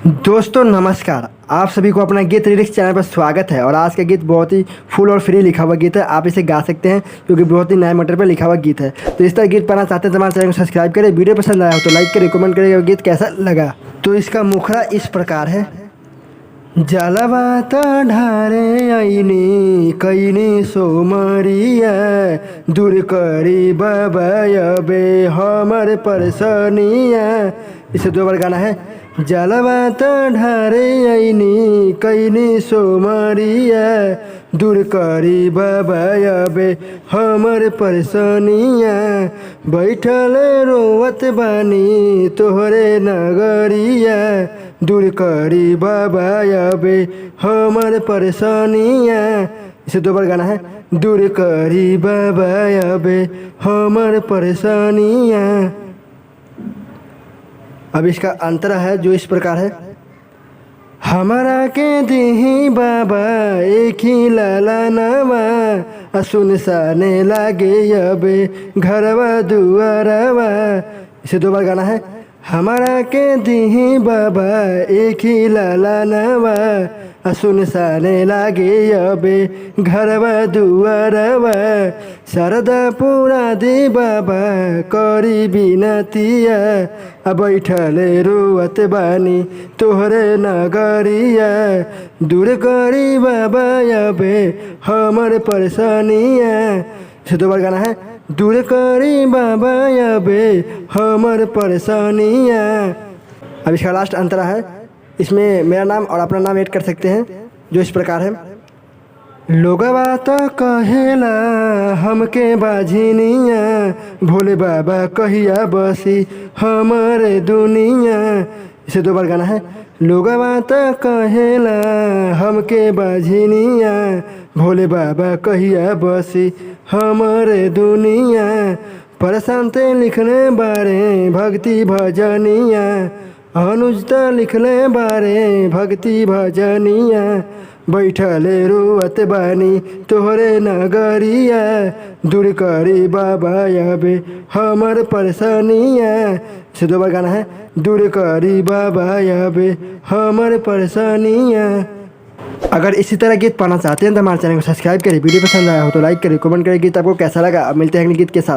दोस्तों नमस्कार। आप सभी को अपना गीत लिरिक्स चैनल पर स्वागत है। और आज का गीत बहुत ही फुल और फ्री लिखा हुआ गीत है। आप इसे गा सकते हैं क्योंकि बहुत ही नए मैटर पर लिखा हुआ गीत है। तो इस तरह गीत पाना चाहते हैं तो हमारे चैनल को सब्सक्राइब करें। वीडियो पसंद आया हो तो लाइक करें, कमेंट करें गीत कैसा लगा। तो इसका मुखड़ा इस प्रकार है। जलवा त ढारे ऐनी कैनी सोमरिया दूर करी बाबा अबे हमर परसनिया। इसे दो बार गाना है। जलवा त ढारे ऐनी कैनी सोमरिया दूर करी बाबा अबे हमर परसनिया। बैठल रोवत बानी तोहरे नगरिया दूर करी बाबा अबे हमर परेशानिया। इसे दो बार गाना है। दूर करी बाबा अबे हमर परेशानिया। अब इसका अंतर है जो इस प्रकार है। हमारा के देही बाबा एक ही लाला नवा सुनसाने लागे अबे घरवा दुआरवा। इसे दो बार गाना है। हमारा के देही बाबा एक ही लाला नवा सुनसाने लागे अबे घरवा दुआरवा। शारदा पूरा दे बाबा करी बिनतिया बैठले रोवत बानी तोहरे नगरिया दूर करी बाबा अबे हमर परेशानिया। इसे दो बार गाना है। दूर करी बाबा अबे हमर परेशानिया। अब इसका लास्ट अंतरा है। इसमें मेरा नाम और अपना नाम ऐड कर सकते हैं जो इस प्रकार है। लोगवा तो कहेला हमके बाझिनिया भोले बाबा कहिया बसी हमारे दुनिया। इसे दो बार गाना है। लोगवा तो कहेला हमके बाझिनिया भोले बाबा कहिया बसी हमारे दुनिया। परेशान ते लिखने बारे भक्ति भजनिया अनुजता लिखले बारे भक्ति भजनिया। बैठले रोवत बानी तोहरे नगरिया दूर करी बाबा अबे हमर परेशानिया। इसे दो बार गाना है। दूर करी बाबा अबे हमर परेशानिया। अगर इसी तरह गीत पाना चाहते हैं तो हमारे चैनल को सब्सक्राइब करें। वीडियो पसंद आया हो तो लाइक करें, कमेंट करें गीत आपको कैसा लगा। अब मिलते हैं अगले गीत के साथ।